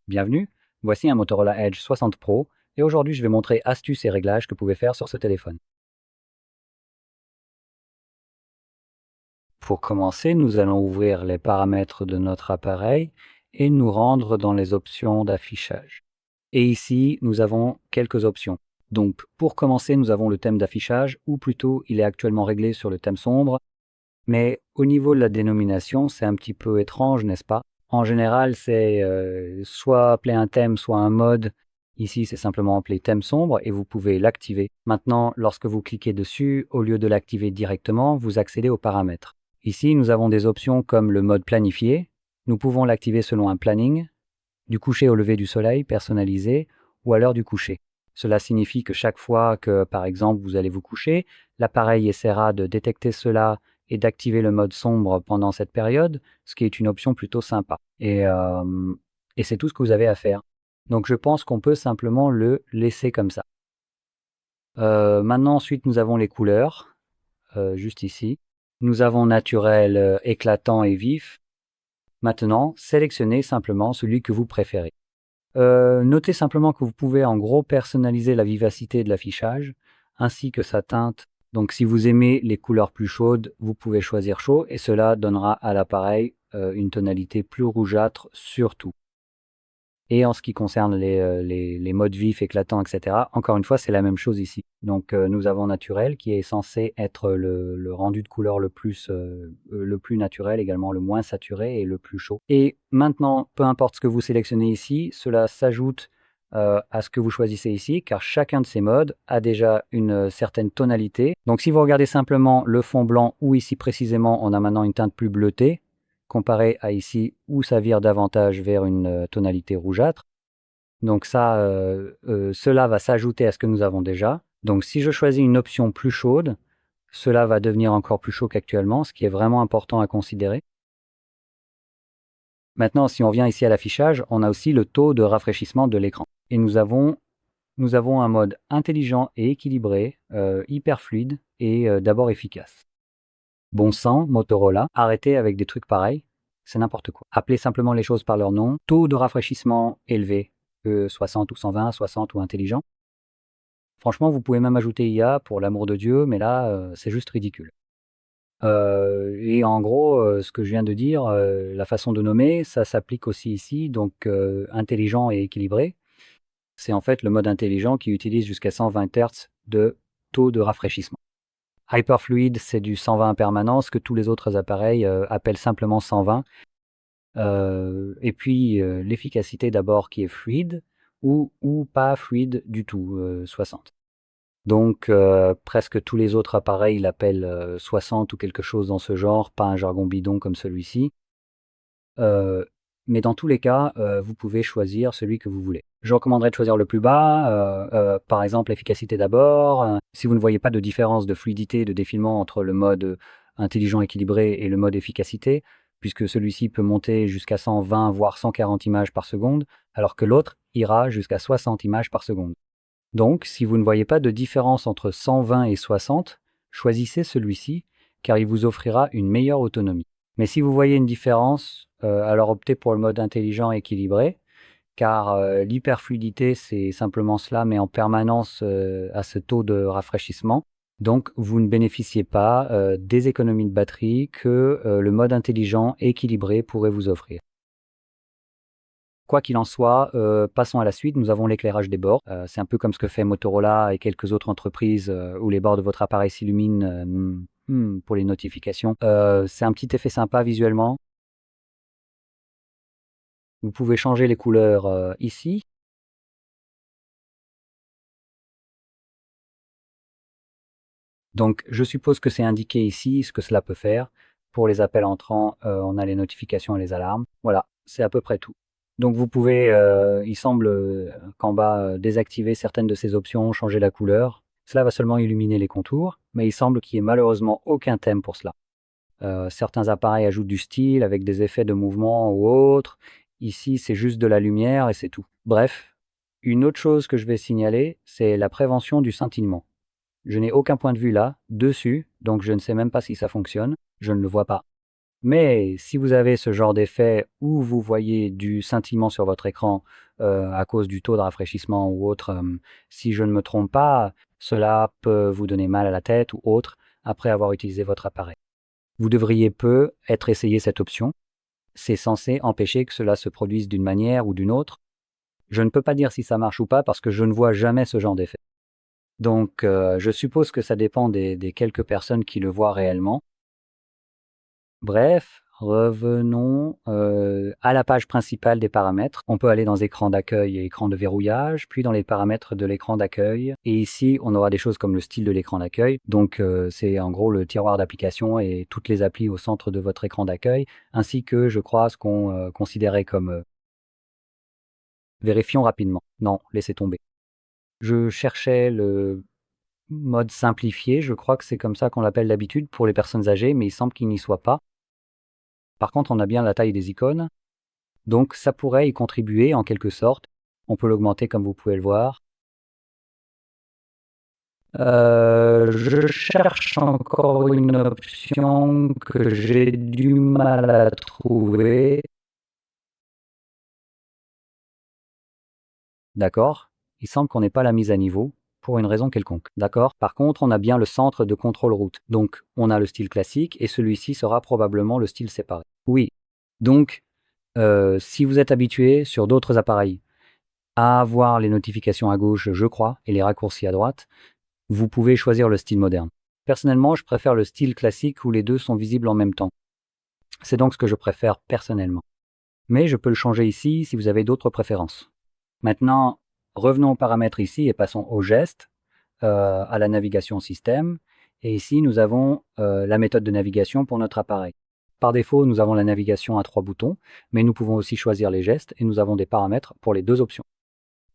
Bienvenue, voici un Motorola Edge 60 Pro et aujourd'hui je vais montrer astuces et réglages que vous pouvez faire sur ce téléphone. Pour commencer, nous allons ouvrir les paramètres de notre appareil et nous rendre dans les options d'affichage. Et ici, nous avons quelques options. Donc pour commencer, nous avons le thème d'affichage, ou plutôt il est actuellement réglé sur le thème sombre, mais au niveau de la dénomination, c'est un petit peu étrange, n'est-ce pas? En général, c'est soit appelé un thème, soit un mode. Ici, c'est simplement appelé thème sombre et vous pouvez l'activer. Maintenant, lorsque vous cliquez dessus, au lieu de l'activer directement, vous accédez aux paramètres. Ici, nous avons des options comme le mode planifié. Nous pouvons l'activer selon un planning, du coucher au lever du soleil personnalisé ou à l'heure du coucher. Cela signifie que chaque fois que, par exemple, vous allez vous coucher, l'appareil essaiera de détecter cela et d'activer le mode sombre pendant cette période, ce qui est une option plutôt sympa. Et c'est tout ce que vous avez à faire. Donc je pense qu'on peut simplement le laisser comme ça. Maintenant, ensuite, nous avons les couleurs, juste ici. Nous avons naturel, éclatant et vif. Maintenant, sélectionnez simplement celui que vous préférez. Notez simplement que vous pouvez en gros personnaliser la vivacité de l'affichage, ainsi que sa teinte. Donc si vous aimez les couleurs plus chaudes, vous pouvez choisir chaud et cela donnera à l'appareil une tonalité plus rougeâtre surtout. Et en ce qui concerne les modes vifs, éclatants, etc., encore une fois, c'est la même chose ici. Donc nous avons naturel qui est censé être le rendu de couleur le plus naturel, également le moins saturé et le plus chaud. Et maintenant, peu importe ce que vous sélectionnez ici, cela s'ajoute à ce que vous choisissez ici, car chacun de ces modes a déjà une certaine tonalité. Donc si vous regardez simplement le fond blanc, ou ici précisément, on a maintenant une teinte plus bleutée, comparé à ici où ça vire davantage vers une tonalité rougeâtre. Donc ça, cela va s'ajouter à ce que nous avons déjà. Donc si je choisis une option plus chaude, cela va devenir encore plus chaud qu'actuellement, ce qui est vraiment important à considérer. Maintenant, si on vient ici à l'affichage, on a aussi le taux de rafraîchissement de l'écran. Et nous avons un mode intelligent et équilibré, hyper fluide et d'abord efficace. Bon sang, Motorola, arrêtez avec des trucs pareils, c'est n'importe quoi. Appelez simplement les choses par leur nom. Taux de rafraîchissement élevé, 60 ou 120, 60 ou intelligent. Franchement, vous pouvez même ajouter IA pour l'amour de Dieu, mais là, c'est juste ridicule. Et en gros, ce que je viens de dire, la façon de nommer, ça s'applique aussi ici. Donc, intelligent et équilibré, c'est en fait le mode intelligent qui utilise jusqu'à 120 Hz de taux de rafraîchissement. Hyperfluid, c'est du 120 permanence que tous les autres appareils appellent simplement 120. Et puis l'efficacité d'abord qui est fluide ou pas fluide du tout, 60. Donc presque tous les autres appareils l'appellent 60 ou quelque chose dans ce genre, pas un jargon bidon comme celui-ci. Mais dans tous les cas, vous pouvez choisir celui que vous voulez. Je recommanderais de choisir le plus bas, par exemple l'efficacité d'abord. Si vous ne voyez pas de différence de fluidité, de défilement entre le mode intelligent équilibré et le mode efficacité, puisque celui-ci peut monter jusqu'à 120 voire 140 images par seconde, alors que l'autre ira jusqu'à 60 images par seconde. Donc, si vous ne voyez pas de différence entre 120 et 60, choisissez celui-ci, car il vous offrira une meilleure autonomie. Mais si vous voyez une différence, alors optez pour le mode intelligent équilibré, car l'hyperfluidité, c'est simplement cela, mais en permanence à ce taux de rafraîchissement. Donc, vous ne bénéficiez pas des économies de batterie que le mode intelligent équilibré pourrait vous offrir. Quoi qu'il en soit, passons à la suite. Nous avons l'éclairage des bords. C'est un peu comme ce que fait Motorola et quelques autres entreprises où les bords de votre appareil s'illuminent pour les notifications. C'est un petit effet sympa visuellement. Vous pouvez changer les couleurs ici. Donc je suppose que c'est indiqué ici ce que cela peut faire. Pour les appels entrants, on a les notifications et les alarmes. Voilà, c'est à peu près tout. Donc vous pouvez, il semble qu'en bas, désactiver certaines de ces options, changer la couleur. Cela va seulement illuminer les contours, mais il semble qu'il n'y ait malheureusement aucun thème pour cela. Certains appareils ajoutent du style avec des effets de mouvement ou autres. Ici, c'est juste de la lumière et c'est tout. Bref, une autre chose que je vais signaler, c'est la prévention du scintillement. Je n'ai aucun point de vue là, dessus, donc je ne sais même pas si ça fonctionne. Je ne le vois pas. Mais si vous avez ce genre d'effet où vous voyez du scintillement sur votre écran à cause du taux de rafraîchissement ou autre, si je ne me trompe pas, cela peut vous donner mal à la tête ou autre après avoir utilisé votre appareil. Vous devriez peu être essayé cette option. C'est censé empêcher que cela se produise d'une manière ou d'une autre. Je ne peux pas dire si ça marche ou pas parce que je ne vois jamais ce genre d'effet. Donc je suppose que ça dépend des quelques personnes qui le voient réellement. Bref, revenons à la page principale des paramètres. On peut aller dans écran d'accueil et écran de verrouillage, puis dans les paramètres de l'écran d'accueil. Et ici, on aura des choses comme le style de l'écran d'accueil. Donc c'est en gros le tiroir d'application et toutes les applis au centre de votre écran d'accueil, ainsi que, je crois, ce qu'on considérait comme vérifions rapidement. Non, laissez tomber. Je cherchais le mode simplifié, je crois que c'est comme ça qu'on l'appelle d'habitude pour les personnes âgées, mais il semble qu'il n'y soit pas. Par contre, on a bien la taille des icônes, donc ça pourrait y contribuer en quelque sorte. On peut l'augmenter comme vous pouvez le voir. Je cherche encore une option que j'ai du mal à trouver. D'accord. Il semble qu'on n'ait pas la mise à niveau pour une raison quelconque. D'accord. Par contre, on a bien le centre de contrôle route. Donc, on a le style classique et celui-ci sera probablement le style séparé. Oui. Donc, si vous êtes habitué sur d'autres appareils à avoir les notifications à gauche, je crois, et les raccourcis à droite, vous pouvez choisir le style moderne. Personnellement, je préfère le style classique où les deux sont visibles en même temps. C'est donc ce que je préfère personnellement. Mais je peux le changer ici si vous avez d'autres préférences. Maintenant, revenons aux paramètres ici et passons au geste, à la navigation système. Et ici, nous avons la méthode de navigation pour notre appareil. Par défaut, nous avons la navigation à 3 boutons, mais nous pouvons aussi choisir les gestes et nous avons des paramètres pour les deux options.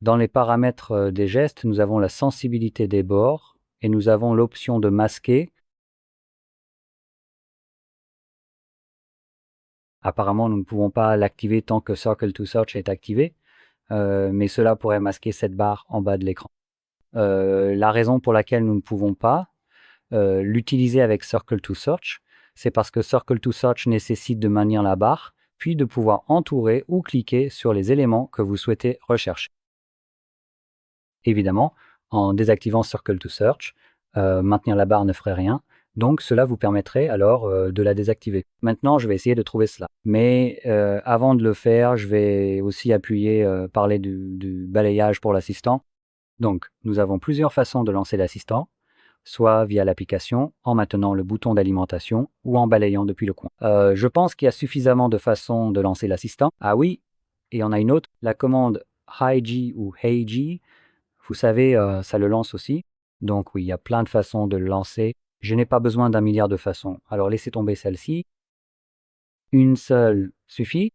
Dans les paramètres des gestes, nous avons la sensibilité des bords et nous avons l'option de masquer. Apparemment, nous ne pouvons pas l'activer tant que Circle to Search est activé, mais cela pourrait masquer cette barre en bas de l'écran. La raison pour laquelle nous ne pouvons pas l'utiliser avec Circle to Search, c'est parce que Circle to Search nécessite de maintenir la barre, puis de pouvoir entourer ou cliquer sur les éléments que vous souhaitez rechercher. Évidemment, en désactivant Circle to Search, maintenir la barre ne ferait rien, donc cela vous permettrait alors de la désactiver. Maintenant, je vais essayer de trouver cela. Mais avant de le faire, je vais aussi parler du balayage pour l'assistant. Donc, nous avons plusieurs façons de lancer l'assistant, soit via l'application, en maintenant le bouton d'alimentation ou en balayant depuis le coin. Je pense qu'il y a suffisamment de façons de lancer l'assistant. Ah oui, et on a une autre, la commande HiG ou HeyG. Vous savez, ça le lance aussi. Donc oui, il y a plein de façons de le lancer. Je n'ai pas besoin d'un milliard de façons. Alors laissez tomber celle-ci. Une seule suffit.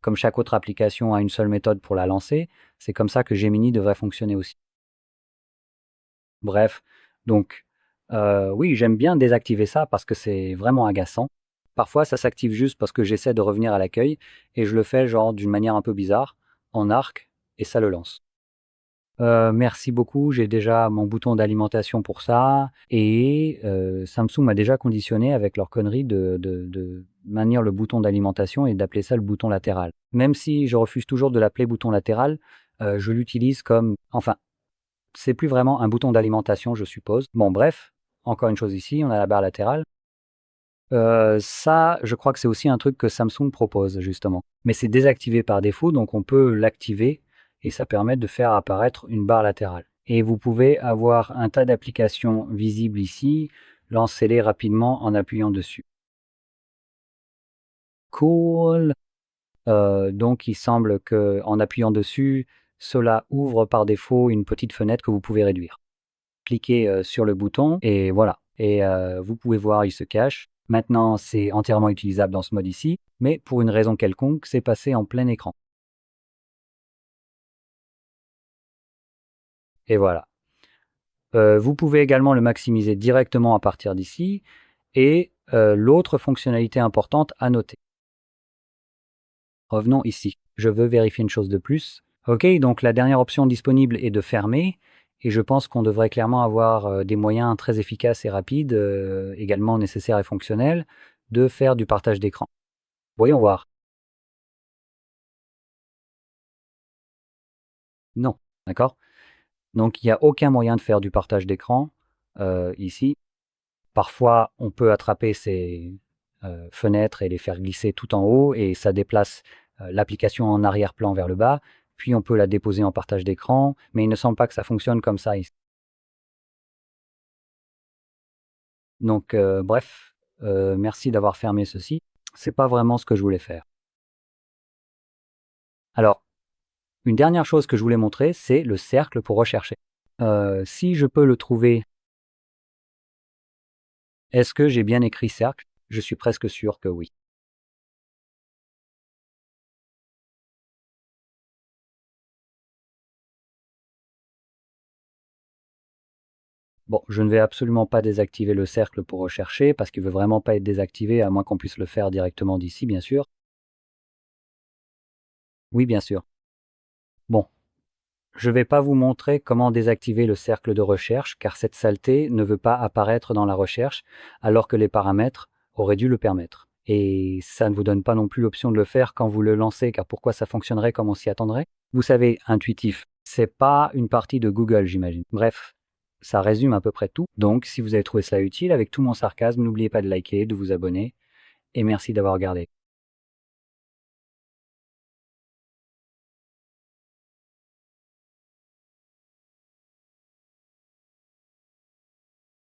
Comme chaque autre application a une seule méthode pour la lancer, c'est comme ça que Gemini devrait fonctionner aussi. Bref, donc oui, j'aime bien désactiver ça parce que c'est vraiment agaçant. Parfois, ça s'active juste parce que j'essaie de revenir à l'accueil et je le fais genre d'une manière un peu bizarre, en arc, et ça le lance. Merci beaucoup, j'ai déjà mon bouton d'alimentation pour ça et Samsung m'a déjà conditionné avec leur connerie de maintenir le bouton d'alimentation et d'appeler ça le bouton latéral. Même si je refuse toujours de l'appeler bouton latéral, je l'utilise comme... Enfin, c'est plus vraiment un bouton d'alimentation, je suppose. Bon, bref, encore une chose ici, on a la barre latérale. Ça, je crois que c'est aussi un truc que Samsung propose, justement. Mais c'est désactivé par défaut, donc on peut l'activer et ça permet de faire apparaître une barre latérale. Et vous pouvez avoir un tas d'applications visibles ici, lancez-les rapidement en appuyant dessus. Cool. Donc il semble que en appuyant dessus, cela ouvre par défaut une petite fenêtre que vous pouvez réduire. Cliquez sur le bouton et voilà. Et vous pouvez voir, il se cache. Maintenant, c'est entièrement utilisable dans ce mode ici, mais pour une raison quelconque, c'est passé en plein écran. Et voilà. Vous pouvez également le maximiser directement à partir d'ici. Et l'autre fonctionnalité importante à noter. Revenons ici. Je veux vérifier une chose de plus. Ok, donc la dernière option disponible est de fermer. Et je pense qu'on devrait clairement avoir des moyens très efficaces et rapides, également nécessaires et fonctionnels, de faire du partage d'écran. Voyons voir. Non, d'accord? Donc il n'y a aucun moyen de faire du partage d'écran ici. Parfois, on peut attraper ces fenêtres et les faire glisser tout en haut et ça déplace l'application en arrière-plan vers le bas. Puis on peut la déposer en partage d'écran, mais il ne semble pas que ça fonctionne comme ça ici. Donc bref, merci d'avoir fermé ceci. C'est pas vraiment ce que je voulais faire. Alors, une dernière chose que je voulais montrer, c'est le cercle pour rechercher. Si je peux le trouver, est-ce que j'ai bien écrit cercle? Je suis presque sûr que oui. Bon, je ne vais absolument pas désactiver le cercle pour rechercher parce qu'il ne veut vraiment pas être désactivé à moins qu'on puisse le faire directement d'ici, bien sûr. Oui, bien sûr. Bon, je ne vais pas vous montrer comment désactiver le cercle de recherche car cette saleté ne veut pas apparaître dans la recherche alors que les paramètres auraient dû le permettre. Et ça ne vous donne pas non plus l'option de le faire quand vous le lancez car pourquoi ça fonctionnerait comme on s'y attendrait? Vous savez, intuitif, c'est pas une partie de Google, j'imagine. Bref, ça résume à peu près tout. Donc, si vous avez trouvé ça utile, avec tout mon sarcasme, n'oubliez pas de liker, de vous abonner, et merci d'avoir regardé.